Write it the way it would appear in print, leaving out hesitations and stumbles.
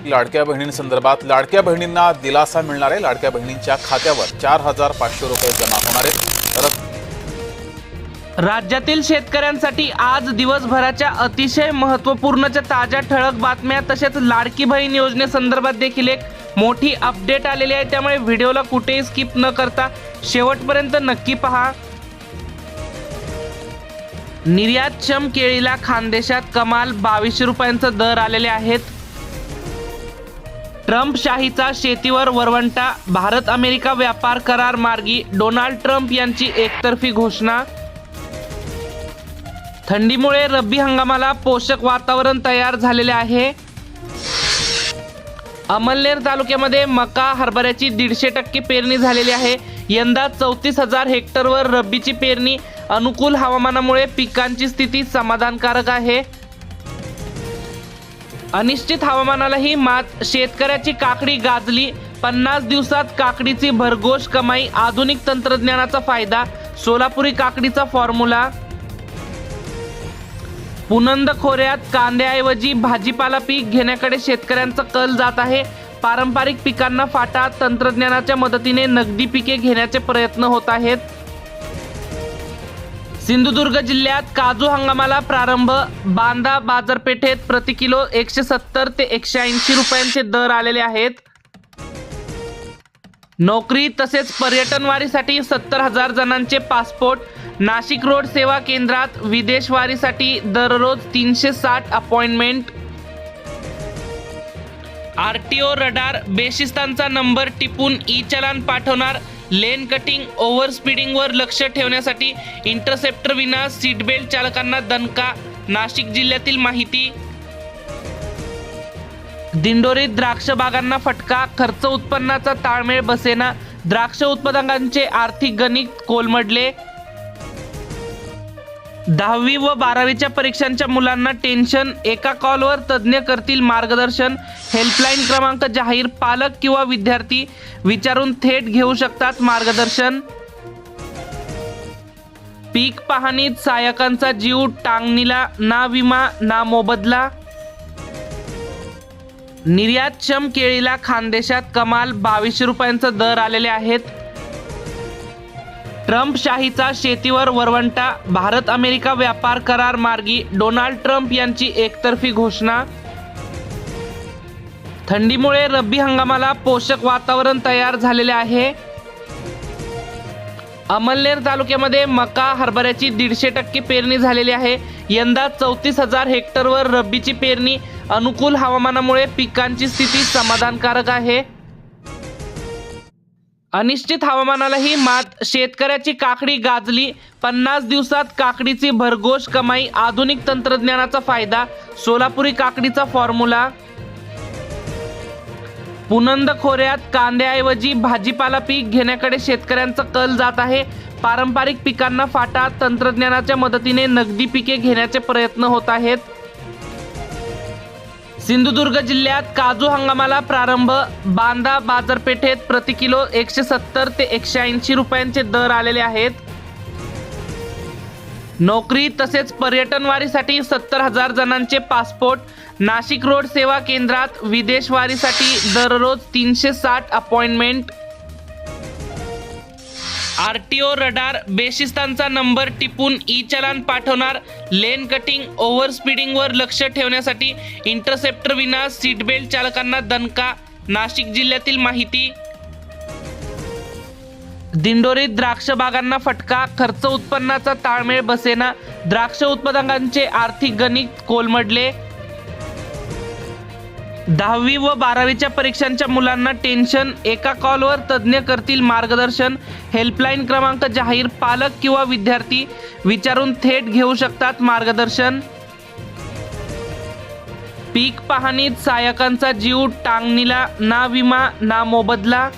लाडक्या बहिणींसंदर्भात लाडक्या बहिणींना दिलासा मिळणार आहे। लाडक्या बहिणींच्या खात्यावर 4,500 रुपये जमा होणार आहेत। राज्यातील शेतकऱ्यांसाठी आज दिवसभराच्या अतिशय महत्त्वपूर्णच्या ताज्या ठळक बातम्या तसेच लाडकी बहीण योजनेसंदर्भात देखील एक मोठी अपडेट आलेली आहे, त्यामुळे व्हिडिओला कुठेही स्किप न करता शेवटपर्यंत नक्की पहा। निर्यातक्षम केळीला खानदेशात कमाल 2200 रुपयांचा दर आलेले आहेत। ट्रम्पशाहीचा शेतीवर वरवंटा, भारत अमेरिका व्यापार करार मार्गी डोनाल्ड ट्रम्प यांची एकतर्फी घोषणा। थंडीमुळे रब्बी हंगामाला पोषक वातावरण तयार झालेले आहे। अमळनेर तालुक्यामध्ये मका हरभऱ्याची 150% पेरणी झालेली आहे। यंदा 34,000 हेक्टरवर रब्बीची पेरणी, अनुकूल हवामानामुळे पिकांची स्थिती समाधानकारक आहे। अनिश्चित हवामानालाही मात, शेतकऱ्याची काकडी गाजली, 50 दिवसात काकडीची भरघोष कमाई, आधुनिक तंत्रज्ञानाचा फायदा, सोलापुरी काकडीचा फॉर्म्युला। पुनंद खोऱ्यात कांद्याऐवजी भाजीपाला पीक घेण्याकडे शेतकऱ्यांचा कल जात आहे। पारंपरिक पिकांना फाटा, तंत्रज्ञानाच्या मदतीने नगदी पिके घेण्याचे प्रयत्न होत आहेत। सिंधुदुर्ग जिल्ह्यात काजू हंगामाला प्रारंभ, बांदा बाजारपेठेत प्रति किलो 170 ते 180 रुपयांचे दर आलेले आहेत। नोकरी तसेच पर्यटनवारीसाठी 70,000 जणांचे पासपोर्ट। नाशिक रोड सेवा केंद्रात विदेशवारीसाठी दररोज 360 अपॉइंटमेंट। आरटीओ रडार बेशिस्तांचा नंबर टिपून ई चलान पाठवणार। लेन कटिंग, ओव्हर स्पीडिंगवर लक्ष ठेवण्यासाठी इंटरसेप्टर विना सीट बेल्ट चालकांना दणका, नाशिक जिल्ह्यातील माहिती। दिंडोरीत द्राक्ष बागांना फटका, खर्च उत्पन्नाचा ताळमेळ बसेना, द्राक्ष उत्पादकांचे आर्थिक गणित कोलमडले। 10वी व 12वीच्या परीक्षांच्या मुलांना टेन्शन, एका कॉलवर तज्ज्ञ करतील मार्गदर्शन। हेल्पलाईन क्रमांक जाहीर, पालक किंवा विद्यार्थी विचारून थेट घेऊ शकतात मार्गदर्शन। पीक पाहणीत सहाय्यकांचा जीव टांगणीला, ना विमा ना मोबदला। निर्यातक्षम केळीला खानदेशात कमाल 2200 रुपयांचा दर आलेले आहेत। ट्रम्पशाहीचा शेतीवर वरवंटा, भारत अमेरिका व्यापार करार मार्गी डोनाल्ड ट्रम्प यांची एकतर्फी घोषणा। थंडीमुळे रब्बी हंगामाला पोषक वातावरण तयार झालेले आहे। अमळनेर तालुक्यामध्ये मका हरभऱ्याची 150% पेरणी झालेली आहे। यंदा 34,000 हेक्टरवर रब्बीची पेरणी, अनुकूल हवामानामुळे पिकांची स्थिती समाधानकारक आहे। अनिश्चित हवामानालाही मात, शेतकऱ्याची काकडी गाजली, 50 दिवसात काकडीची भरघोष कमाई, आधुनिक तंत्रज्ञानाचा फायदा, सोलापुरी काकडीचा फॉर्म्युला। पुनंद खोऱ्यात कांद्याऐवजी भाजीपाला पीक घेण्याकडे शेतकऱ्यांचा कल जात आहे। पारंपरिक पिकांना फाटा, तंत्रज्ञानाच्या मदतीने नगदी पिके घेण्याचे प्रयत्न होत आहेत। सिंधुदुर्ग जिल्ह्यात काजू हंगामाला प्रारंभ, बांदा बाजारपेठेत प्रति किलो 170 ते 180 रुपयांचे दर आलेले आहेत। नोकरी तसेच पर्यटनवारीसाठी 70,000 जणांचे पासपोर्ट। नाशिक रोड सेवा केंद्रात विदेशवारीसाठी दररोज 360 अपॉइंटमेंट। आरटीओ रडार बेशिस्तांचा नंबर टिपून ई चलान पाठवणार। लेन कटिंग, ओव्हर स्पीडिंगवर लक्ष ठेवण्यासाठी इंटरसेप्टर विना सीट बेल्ट चालकांना दणका, नाशिक जिल्ह्यातील माहिती। दिंडोरीत द्राक्ष बागांना फटका, खर्च उत्पन्नाचा ताळमेळ बसेना, द्राक्ष उत्पादकांचे आर्थिक गणित कोलमडले। 10वी व 12वीच्या परीक्षांच्या मुलांना टेन्शन, एका कॉलवर तज्ज्ञ करतील मार्गदर्शन। हेल्पलाईन क्रमांक जाहीर, पालक किंवा विद्यार्थी विचारून थेट घेऊ शकतात मार्गदर्शन। पीक पाहणीत सहाय्यकांचा जीव टांगणीला, ना विमा ना मोबदला।